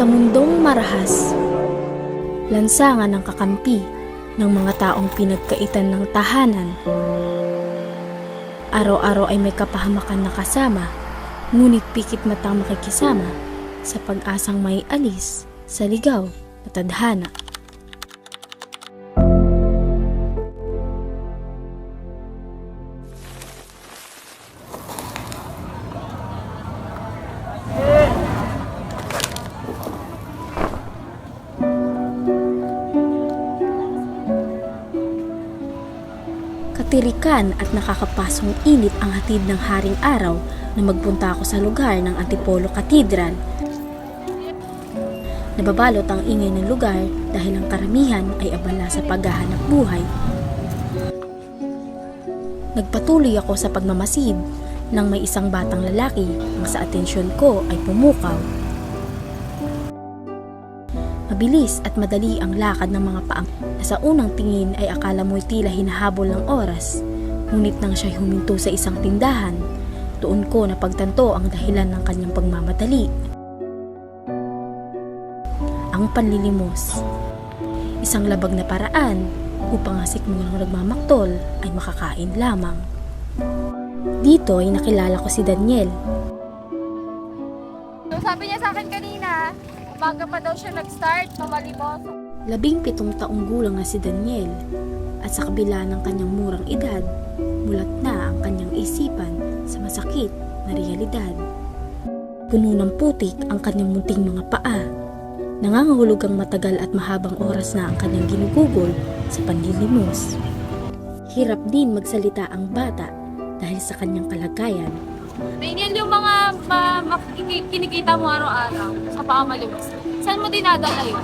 Sa mundong marahas, lansangan ng kakampi ng mga taong pinagkaitan ng tahanan. Araw-araw ay may kapahamakan na kasama, ngunit pikit matang makikisama sa pag-asang may alis sa ligaw na tadhana. Katirikan at nakakapasong init ang hatid ng haring araw na magpunta ako sa lugar ng Antipolo Cathedral. Nababalot ang ingay ng lugar dahil ang karamihan ay abala sa paghahanap buhay. Nagpatuloy ako sa pagmamasid nang may isang batang lalaki ang sa atensyon ko ay pumukaw. Mabilis at madali ang lakad ng mga paang na sa unang tingin ay akala mo'y tila hinahabol ng oras. Ngunit nang siya'y huminto sa isang tindahan, doon ko napagtanto ang dahilan ng kanyang pagmamadali. Ang panlilimos. Isang labag na paraan upang ang sikmulang nagmamaktol ay makakain lamang. Dito ay nakilala ko si Daniel. So, sabi niya sa akin kanina, umaga pa daw siya nag-start, mamalimos. 17 taong gulang na si Daniel at sa kabila ng kanyang murang edad, mulat na ang kanyang isipan sa masakit na realidad. Puno ng putik ang kanyang munting mga paa. Nangangahulog ang matagal at mahabang oras na ang kanyang ginugugol sa panlilimos. Hirap din magsalita ang bata dahil sa kanyang kalagayan. Daniel, yung mga kinikita mo araw-araw sa pamalimos, saan mo dinadala yun?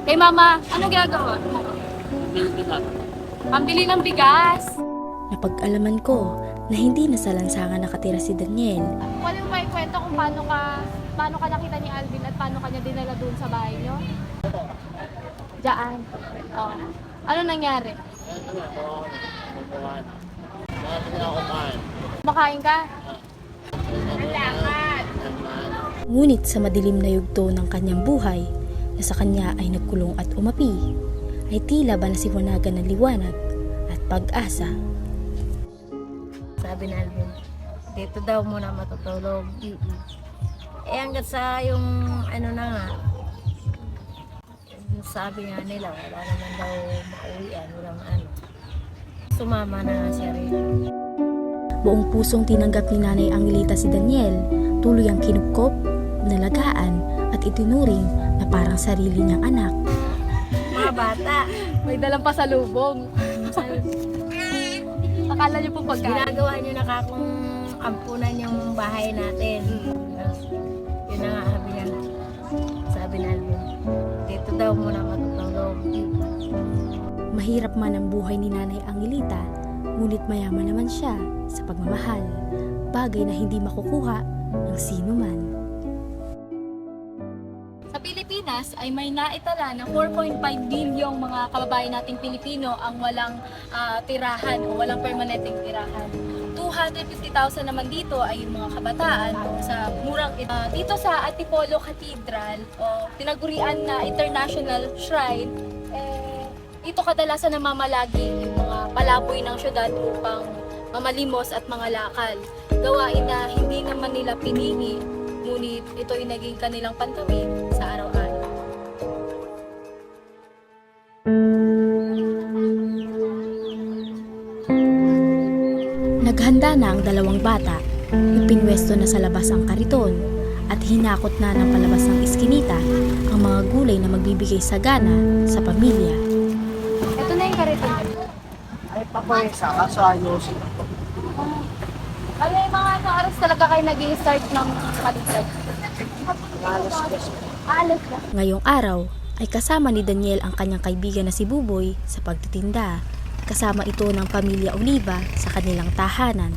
Kay mama, ano ginagawa? Pambili ng bigas. Napag-alaman ko na hindi na sa lansangan nakatira si Daniel. Wala mo ba ikwento kung paano ka nakita ni Alvin at paano ka niya dinala doon sa bahay niyo? Diyan. Oh. Ano nangyari? Makain ka? Ang lakad. Ngunit sa madilim na yugto ng kanyang buhay, na sa kanya ay nagkulong at umapi, ay tila ba nasiwanagan ng liwanag at pag-asa. Sabi ni Alvin, dito daw muna matutulog. Eh hanggat sa yung ano na nga, sabi nga nila, wala naman daw mauwian, walang ano. Sumama na nga siya rin. Buong pusong tinanggap ni Nanay Angelita si Daniel, tuloy ang kinupkop, nalagaan at itinuring na parang sarili niyang anak. Mga bata, May dalang pasalubong. Akala niyo po pagkain. ginagawa nyo na kakong ampunan yung bahay natin. Yun na nga, sabi ni Alvin, dito daw muna matutulog. Mahirap man ang buhay ni Nanay Angelita, ngunit mayaman naman siya sa pagmamahal, bagay na hindi makukuha ng sino man. Sa Pilipinas ay may naitala na 4.5 bilyong mga kababayan nating Pilipino ang walang tirahan o walang permanenteng tirahan. 250,000 naman dito ay yung mga kabataan sa murang dito sa Antipolo Cathedral o tinagurian na international shrine. Dito kadalasan namamalagi yung mga palaboy ng syudad upang mamalimos at mga lakal. Gawain na hindi naman nila pinili, ngunit ito ay naging kanilang pantawid sa araw-araw. Naghanda na ang dalawang bata, ipinwesto na sa labas ang kariton at hinakot na ng palabas ng iskinita ang mga gulay na magbibigay sagana sa pamilya. Ito na yung kariton. Ay, pakoy sa kasayosin. Ano yung mga oras talaga kayo nag-i-start ng kalitan? Alas na. Ngayong araw ay kasama ni Daniel ang kanyang kaibigan na si Buboy sa pagtitinda. Kasama ito ng pamilya Oliva sa kanilang tahanan.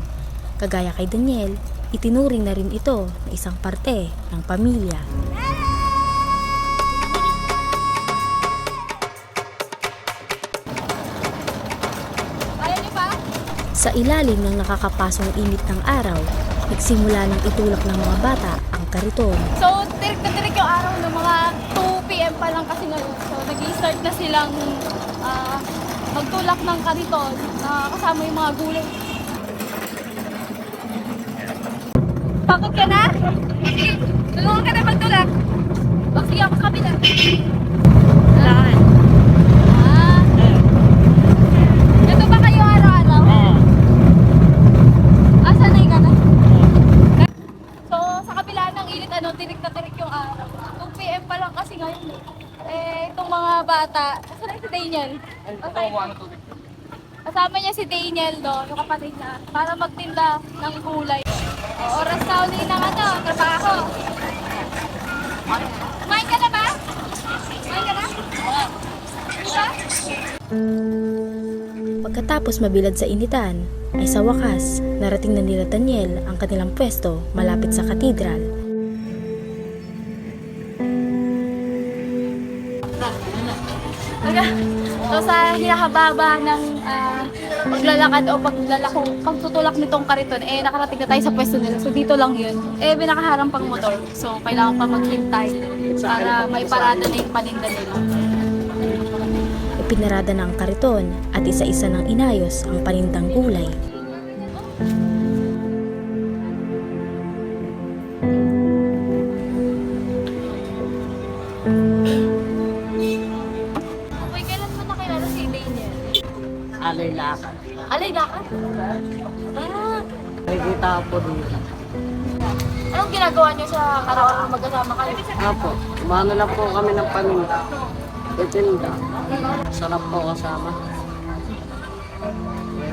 Kagaya kay Daniel, itinuring na rin ito na isang parte ng pamilya. Kaya niyo pa? Sa ilalim ng nakakapasong init ng araw, nagsimula ng itulak ng mga bata ang kariton. So, tirik na tirik yung araw ng mga 2 p.m. pa lang kasi ngayon. So nag-i-start na silang magtulak ng kariton na kasama yung mga gulay. Pagod ka na? Tulungan ka na magtulak. Sige ako sa kabila. Lahat. Ito ba kayo araw-araw? Sanay ka na? So, sa kabila ng init, tirik na tirik yung araw. 2 p.m. pa lang kasi ngayon. Itong mga bata, asan na si Daniel? Okay. Kasama niya si Daniel, yung kapatid na, para magtinda ng gulay. Oras na uli ng trabaho. Kumain ka na ba? Kumain ka na? Diba? Pagkatapos mabilad sa initan, ay sa wakas, narating na nila Daniel ang kanilang pwesto malapit sa katedral. So sa hinahaba ng paglalakad o pagtutulak nitong kariton, nakarating na tayo sa pwesto nila. So dito lang yun. Binakaharang pang motor. So kailangan pa maghintay para may parada na yung paninda nila. Ipinarada na ang kariton at isa-isa ng inayos ang panindang gulay. Okay, kailan mo nakilala si Daniel? Alay lakad. Alay lakad? Nakikita ko po dito. Anong ginagawa niyo sa araw-araw magkasama kayo? Apo, umano lang po kami ng paninda. Titinda. Sarap po kasama.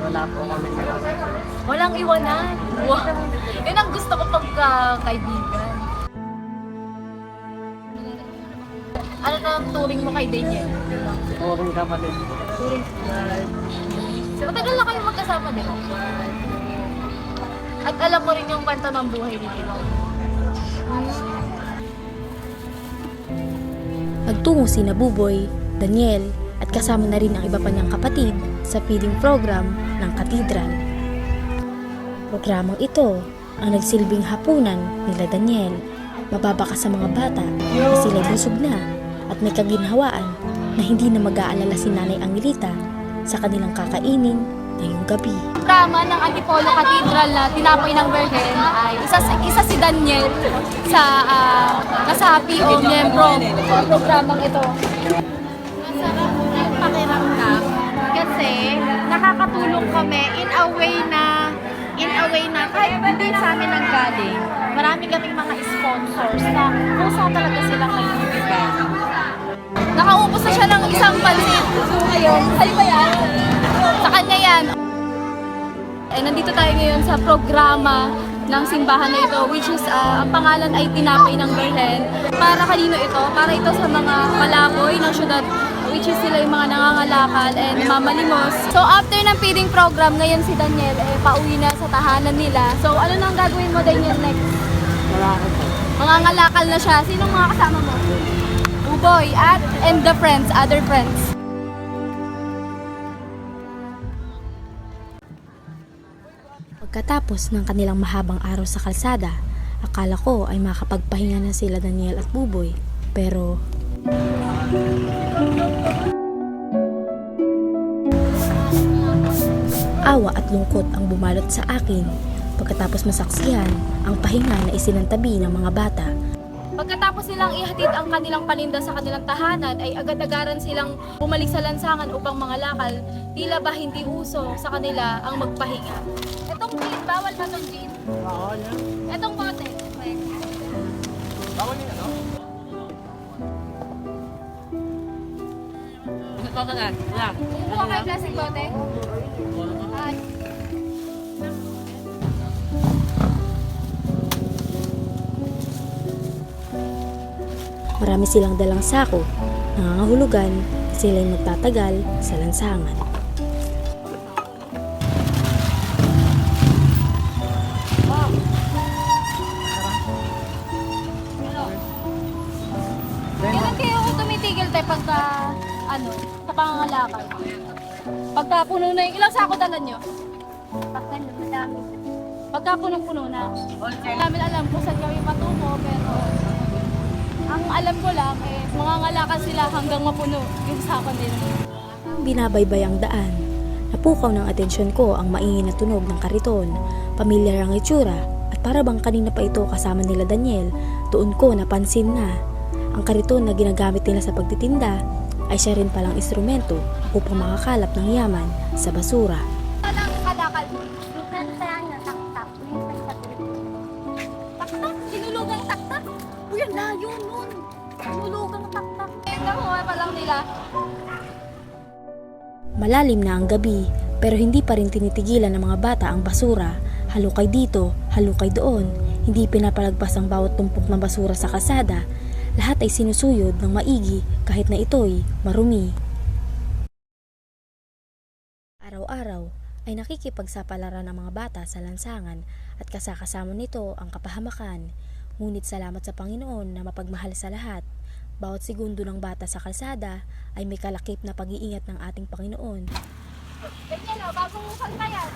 Wala po kami na. Walang iwanan. Wow. Yun ang gusto ko pagka kaibigan. Ano na ang turing mo kay Daniel? Turing kapatid. So, matagal na kayo magkasama din. At alam mo rin yung kwento ng buhay nila. Nagtungo sina Buboy, Daniel at kasama na rin ang iba pa niyang kapatid sa feeding program ng katedral. Programang ito ang nagsilbing hapunan nila Daniel. Mababa ka sa mga bata na sila'y busog na at may kaginhawaan na hindi na mag-aalala si Nanay Angelita sa kanilang kakainin ngayong gabi. Programa ng Antipolo Cathedral na Tinapay ng Virgen ay isa si Daniel sa nasa PO miyembro ng programang ito. Masarap yung pakiramdam kasi nakakatulong kami in a way na kahit hindi sa amin ang galing, marami kaming mga sponsors na pusa talaga silang nagbibigay. Nakaupos na siya ng isang pansit. So ayun, sa'yo ba yan? Sa kanya yan. Nandito tayo ngayon sa programa ng simbahan na ito, which is ang pangalan ay Tinapay ng Virgen. Para kanino ito? Para ito sa mga malaboy ng syudad, which is sila yung mga nangangalakal and mamalimos. So after ng feeding program, ngayon si Daniel pauwi na sa tahanan nila. So ano nang gagawin mo, Daniel, next? Wala ko po. Mangangalakal na siya. Sinong mga kasama mo? Buboy and the friends, other friends. Pagkatapos ng kanilang mahabang araw sa kalsada, akala ko ay makapagpahinga na sila Daniel at Buboy. Pero awa at lungkot ang bumalot sa akin pagkatapos masaksihan ang pahinga na isinantabi ng mga bata. Pagkatapos nilang ihatid ang kanilang paninda sa kanilang tahanan, ay agad-agaran silang bumalik sa lansangan upang mangalakal. Tila ba hindi uso sa kanila ang magpahinga. Etong gin, bawal ba itong gin? Bawal yan. Etong bote. Bawal yan, no? Ito ka na. Yan. Kumuha kayo plastic bote? Ay. Marami silang dalang sako, nangangahulugan na sila'y magtatagal sa lansangan. Kailan kayo tumitigil tayo pagka, sa pangangalakal? Pagka puno na yung, ilang sako dala nyo? Pagka punong-puno na. Hindi namin alam kung saan kami patungo, pero Ang alam ko lang, mangangalakal sila hanggang mapuno yung sako nila. Binabaybay ang daan. Napukaw ng atensyon ko ang maingay na tunog ng kariton. Pamilyar ang itsura at para bang kanina pa ito kasama nila Daniel, doon ko napansin na ang kariton na ginagamit nila sa pagtitinda ay siya rin palang instrumento upang makakalap ng yaman sa basura. Anong kalakal mo? taktak. Taktak? Sinulugang taktak? Uy, ang layo nun. Sinulugang taktak. Nakuha pa lang nila. Malalim na ang gabi pero hindi pa rin tinitigilan ng mga bata ang basura. Halukay dito, halukay doon. Hindi pinapalagpas ang bawat tumpok ng basura sa kalsada. Lahat ay sinusuyod ng maigi kahit na ito'y marumi. Araw-araw ay nakikipagsapalaran ng mga bata sa lansangan at kasakasama nito ang kapahamakan. Ngunit salamat sa Panginoon na mapagmahal sa lahat. Bawat segundo ng bata sa kalsada ay may kalakip na pag-iingat ng ating Panginoon. Ganyan o, bagong kanta yan.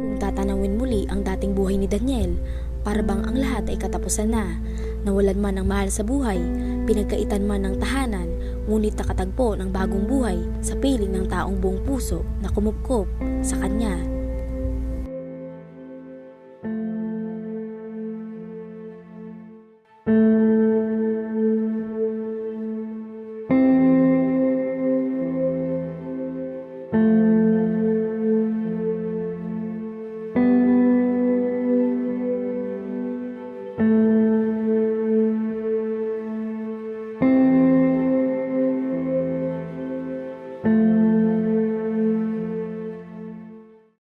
Kung tatanawin muli ang dating buhay ni Daniel, para bang ang lahat ay katapusan na. Nawalan man ng mahal sa buhay, pinagkaitan man ng tahanan, ngunit nakatagpo ng bagong buhay sa piling ng taong buong puso na kumupkop sa kanya